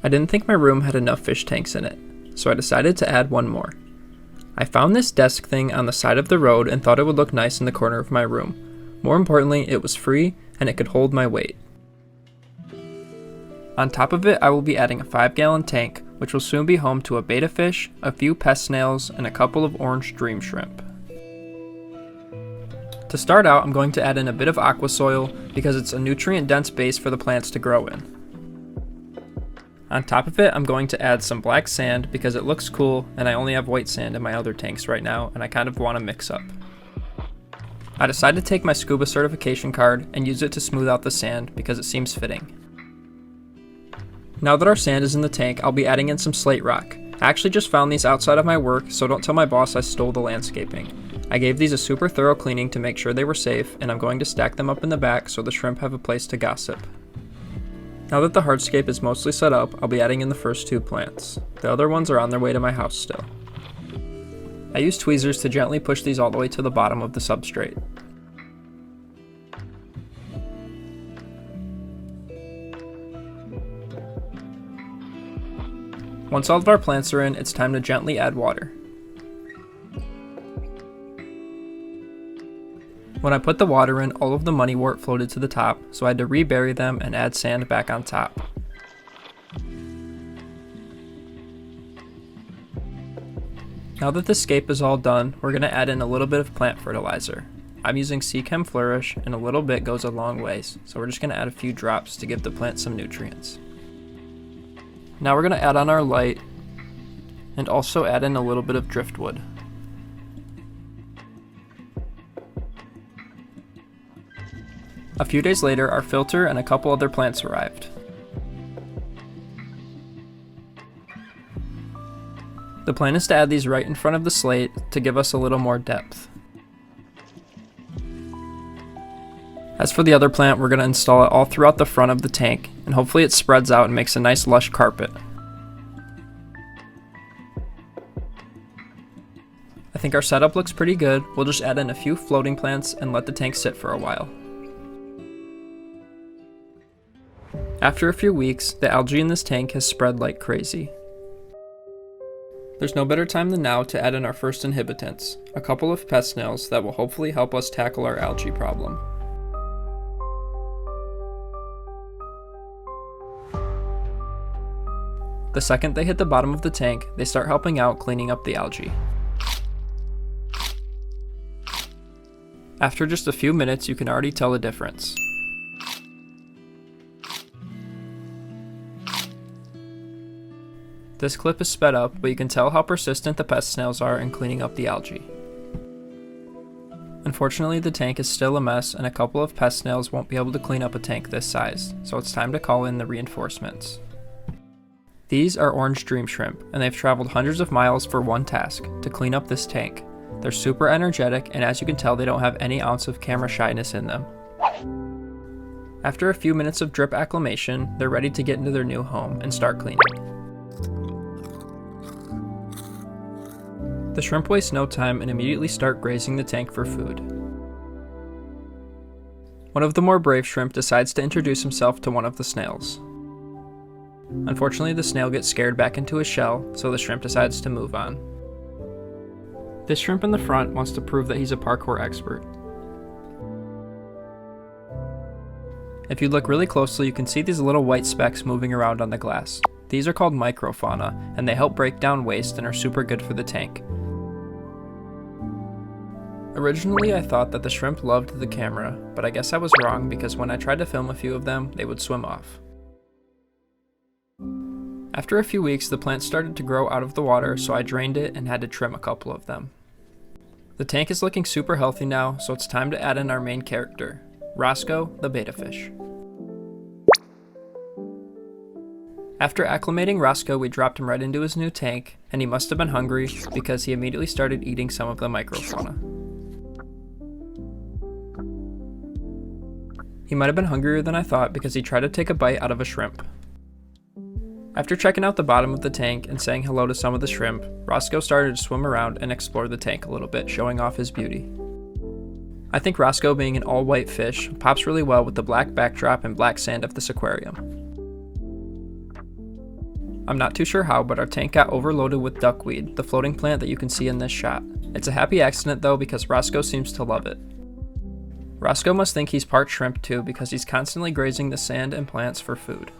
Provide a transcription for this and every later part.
I didn't think my room had enough fish tanks in it, so I decided to add one more. I found this desk thing on the side of the road and thought it would look nice in the corner of my room. More importantly, it was free and it could hold my weight. On top of it, I will be adding a 5-gallon tank, which will soon be home to a betta fish, a few pest snails, and a couple of orange dream shrimp. To start out, I'm going to add in a bit of aqua soil because it's a nutrient-dense base for the plants to grow in. On top of it, I'm going to add some black sand because it looks cool and I only have white sand in my other tanks right now and I kind of want to mix up. I decided to take my scuba certification card and use it to smooth out the sand because it seems fitting. Now that our sand is in the tank, I'll be adding in some slate rock. I actually just found these outside of my work, so don't tell my boss I stole the landscaping. I gave these a super thorough cleaning to make sure they were safe, and I'm going to stack them up in the back so the shrimp have a place to gossip. Now that the hardscape is mostly set up, I'll be adding in the first 2 plants. The other ones are on their way to my house still. I use tweezers to gently push these all the way to the bottom of the substrate. Once all of our plants are in, it's time to gently add water. When I put the water in, all of the moneywort floated to the top, so I had to rebury them and add sand back on top. Now that the scape is all done, we're going to add in a little bit of plant fertilizer. I'm using Seachem Flourish, and a little bit goes a long ways, so we're just going to add a few drops to give the plant some nutrients. Now we're going to add on our light, and also add in a little bit of driftwood. A few days later, our filter and a couple other plants arrived. The plan is to add these right in front of the slate to give us a little more depth. As for the other plant, we're going to install it all throughout the front of the tank, and hopefully it spreads out and makes a nice lush carpet. I think our setup looks pretty good. We'll just add in a few floating plants and let the tank sit for a while. After a few weeks, the algae in this tank has spread like crazy. There's no better time than now to add in our first inhibitants, a couple of pest snails that will hopefully help us tackle our algae problem. The second they hit the bottom of the tank, they start helping out cleaning up the algae. After just a few minutes, you can already tell the difference. This clip is sped up, but you can tell how persistent the pest snails are in cleaning up the algae. Unfortunately, the tank is still a mess and a couple of pest snails won't be able to clean up a tank this size, so it's time to call in the reinforcements. These are orange dream shrimp, and they've traveled hundreds of miles for one task, to clean up this tank. They're super energetic, and as you can tell, they don't have any ounce of camera shyness in them. After a few minutes of drip acclimation, they're ready to get into their new home and start cleaning. The shrimp waste no time and immediately start grazing the tank for food. One of the more brave shrimp decides to introduce himself to one of the snails. Unfortunately, the snail gets scared back into his shell, so the shrimp decides to move on. This shrimp in the front wants to prove that he's a parkour expert. If you look really closely, you can see these little white specks moving around on the glass. These are called microfauna, and they help break down waste and are super good for the tank. Originally, I thought that the shrimp loved the camera, but I guess I was wrong because when I tried to film a few of them, they would swim off. After a few weeks, the plant started to grow out of the water, so I drained it and had to trim a couple of them. The tank is looking super healthy now, so it's time to add in our main character, Roscoe, the betta fish. After acclimating Roscoe, we dropped him right into his new tank, and he must have been hungry because he immediately started eating some of the microfauna. He might have been hungrier than I thought because he tried to take a bite out of a shrimp. After checking out the bottom of the tank and saying hello to some of the shrimp, Roscoe started to swim around and explore the tank a little bit, showing off his beauty. I think Roscoe, being an all-white fish, pops really well with the black backdrop and black sand of this aquarium. I'm not too sure how, but our tank got overloaded with duckweed, the floating plant that you can see in this shot. It's a happy accident though because Roscoe seems to love it. Roscoe must think he's part shrimp too because he's constantly grazing the sand and plants for food.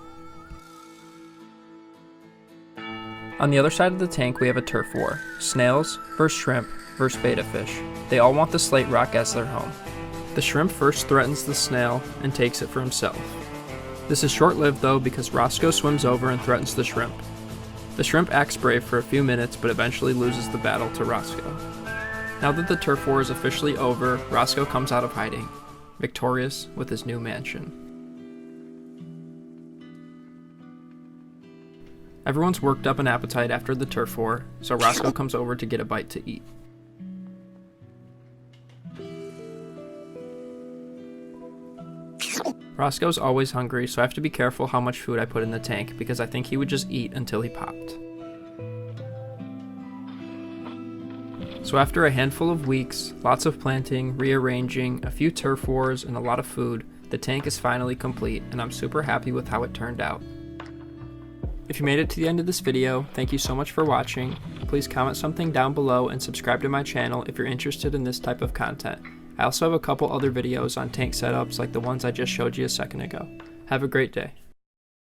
On the other side of the tank we have a turf war. Snails versus shrimp versus betta fish. They all want the slate rock as their home. The shrimp first threatens the snail and takes it for himself. This is short-lived though because Roscoe swims over and threatens the shrimp. The shrimp acts brave for a few minutes but eventually loses the battle to Roscoe. Now that the turf war is officially over, Roscoe comes out of hiding, victorious with his new mansion. Everyone's worked up an appetite after the turf war, so Roscoe comes over to get a bite to eat. Roscoe's always hungry, so I have to be careful how much food I put in the tank because I think he would just eat until he popped. So after a handful of weeks, lots of planting, rearranging, a few turf wars, and a lot of food, the tank is finally complete, and I'm super happy with how it turned out. If you made it to the end of this video, thank you so much for watching. Please comment something down below and subscribe to my channel if you're interested in this type of content. I also have a couple other videos on tank setups like the ones I just showed you a second ago. Have a great day.